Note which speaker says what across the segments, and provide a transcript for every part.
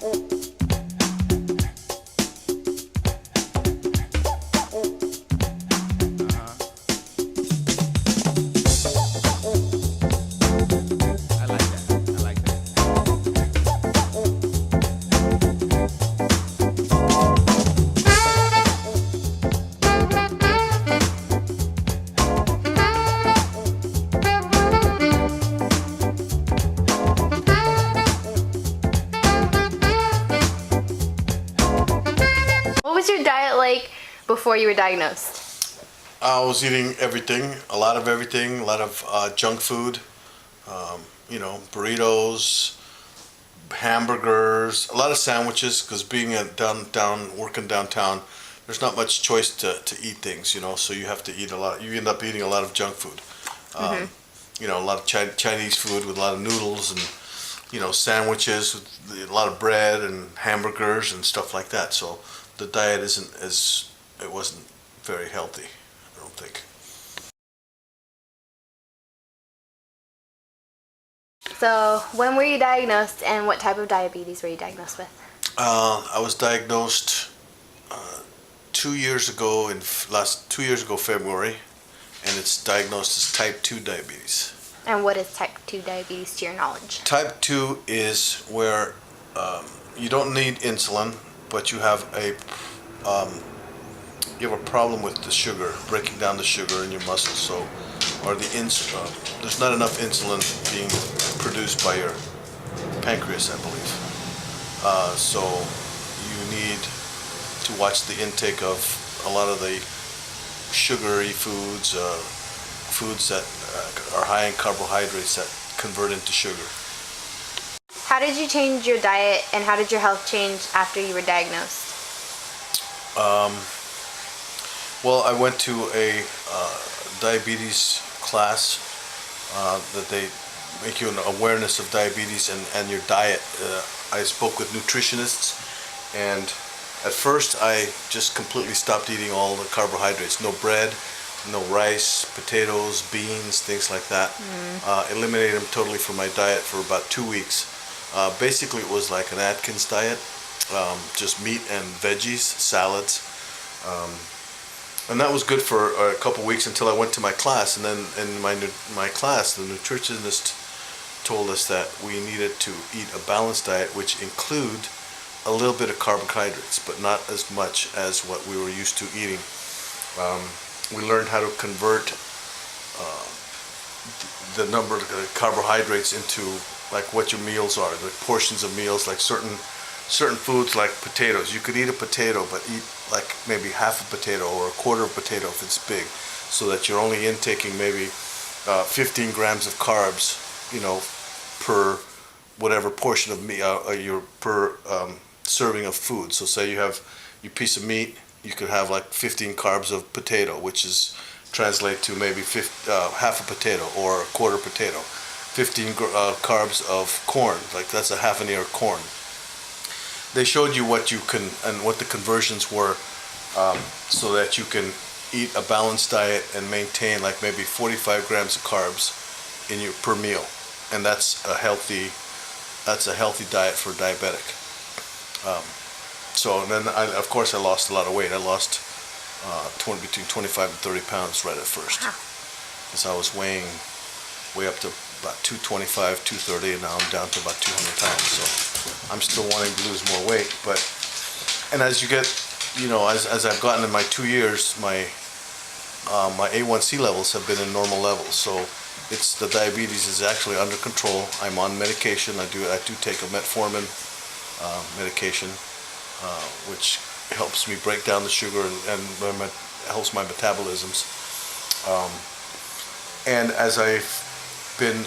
Speaker 1: What was your diet like before you were diagnosed?
Speaker 2: I was eating everything, a lot of junk food, you know, burritos, hamburgers, a lot of sandwiches, because being working downtown, there's not much choice to eat things, you know, so you have to eat a lot. You end up eating a lot of junk food. You know, a lot of Chinese food with a lot of noodles and, you know, sandwiches with a lot of bread and hamburgers and stuff like that. So the diet it wasn't very healthy, I don't think.
Speaker 1: So when were you diagnosed, and what type of diabetes were you diagnosed with?
Speaker 2: I was diagnosed 2 years ago, 2 years ago February, and it's diagnosed as type 2 diabetes.
Speaker 1: And what is type 2 diabetes to your knowledge?
Speaker 2: Type 2 is where you don't need insulin, but you have a problem with the sugar, breaking down the sugar in your muscles. So, or there's not enough insulin being produced by your pancreas, I believe. So you need to watch the intake of a lot of the sugary foods, foods that are high in carbohydrates that convert into sugar.
Speaker 1: How did you change your diet, and how did your health change after you were diagnosed?
Speaker 2: Well, I went to a diabetes class that they make you an awareness of diabetes and your diet. I spoke with nutritionists, and at first I just completely stopped eating all the carbohydrates. No bread, no rice, potatoes, beans, things like that. Eliminated them totally from my diet for about 2 weeks. Basically it was like an Atkins diet, just meat and veggies, salads. And that was good for a couple weeks until I went to my class, and then in my class, the nutritionist told us that we needed to eat a balanced diet, which include a little bit of carbohydrates, but not as much as what we were used to eating. We learned how to convert the number of carbohydrates into like what your meals are, the portions of meals, like certain foods like potatoes. You could eat a potato, but eat like maybe half a potato or a quarter of a potato if it's big, so that you're only intaking maybe 15 grams of carbs, you know, per whatever portion of meat, per serving of food. So say you have your piece of meat, you could have like 15 carbs of potato, which is translate to maybe half a potato or a quarter potato. 15 carbs of corn, like that's a half an ear of corn. They showed you what you can and what the conversions were, so that you can eat a balanced diet and maintain like maybe 45 grams of carbs in your per meal, and that's a healthy diet for a diabetic. So then of course I lost a lot of weight. I lost between 25 and 30 pounds right at first, because I was weighing way up to about 225, 230, and now I'm down to about 200 pounds. So I'm still wanting to lose more weight, and as you get, you know, as I've gotten in my 2 years, my A1C levels have been in normal levels. So it's the diabetes is actually under control. I'm on medication. I do take a metformin medication, which helps me break down the sugar and helps my metabolisms. And as I've been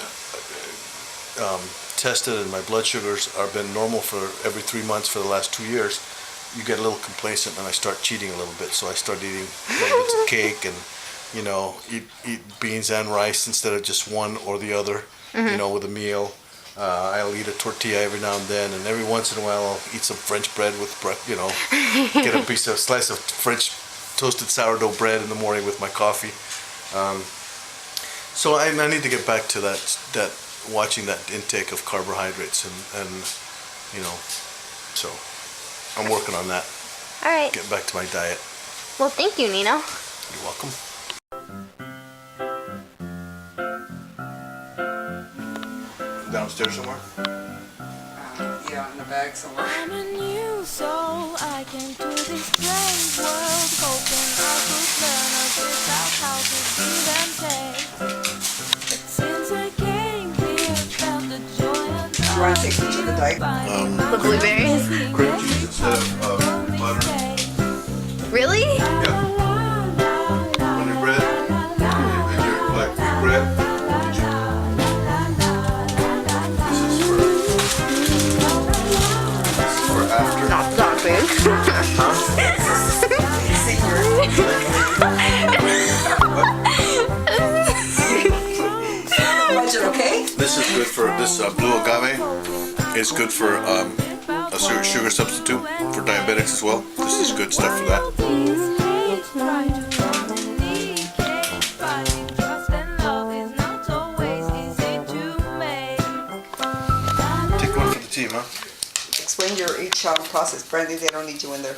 Speaker 2: tested and my blood sugars have been normal for every 3 months for the last 2 years, you get a little complacent and I start cheating a little bit. So I start eating little bits of cake and, you know, eat beans and rice instead of just one or the other, you know, with a meal. I'll eat a tortilla every now and then, and every once in a while I'll eat some French bread with, you know, get a slice of French toasted sourdough bread in the morning with my coffee. So I need to get back to that watching that intake of carbohydrates and you know, So I'm working on that.
Speaker 1: All right.
Speaker 2: Getting back to my diet.
Speaker 1: Well, thank you, Nino.
Speaker 2: You're welcome. Downstairs somewhere?
Speaker 3: Yeah, in the bag somewhere.
Speaker 4: I'm a new soul. I came to this strange world, hoping I could learn a bit about how to give and take. But since I came here, felt the joy and
Speaker 3: You want to take me to the dike?
Speaker 1: The blueberries.
Speaker 2: Cream cheese instead of butter.
Speaker 1: Really?
Speaker 2: Yeah. On your bread. And your bread. This is for after.
Speaker 1: Not that big.
Speaker 3: Budget, okay?
Speaker 2: This is good for this blue agave. It's good for a sugar substitute for diabetics as well. This is good stuff for that. Take one for the team, huh?
Speaker 3: Explain your each process. Brandy, they don't need you in there.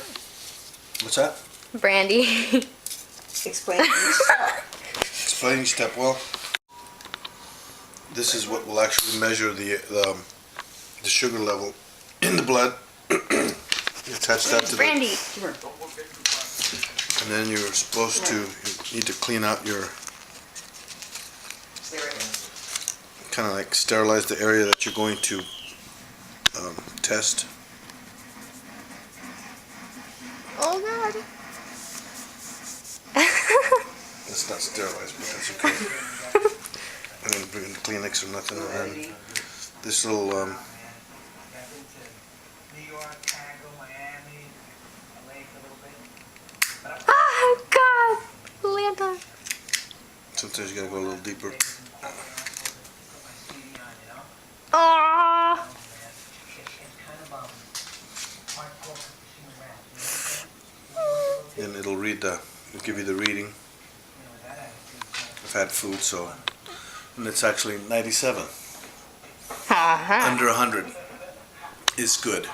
Speaker 2: What's that?
Speaker 1: Brandy.
Speaker 3: Explain each step.
Speaker 2: Explaining step. Well, this is what will actually measure the sugar level in the blood. Attach that to the,
Speaker 1: Brandy.
Speaker 2: and then you're supposed to, you need to clean out your,
Speaker 3: Stay right there.
Speaker 2: kind of like sterilize the area that you're going to test.
Speaker 1: Oh God.
Speaker 2: It's not sterilized, but that's okay. And then bring in the Kleenex or nothing. And then this little
Speaker 5: New York, Chicago, Miami, LA for a little bit.
Speaker 1: Oh God. Atlanta.
Speaker 2: sometimes you gotta go a little deeper.
Speaker 1: Aww.
Speaker 2: And it'll read the, it'll give you the reading. I've had food, so, and it's actually 97.
Speaker 1: Uh-huh.
Speaker 2: Under 100 is good.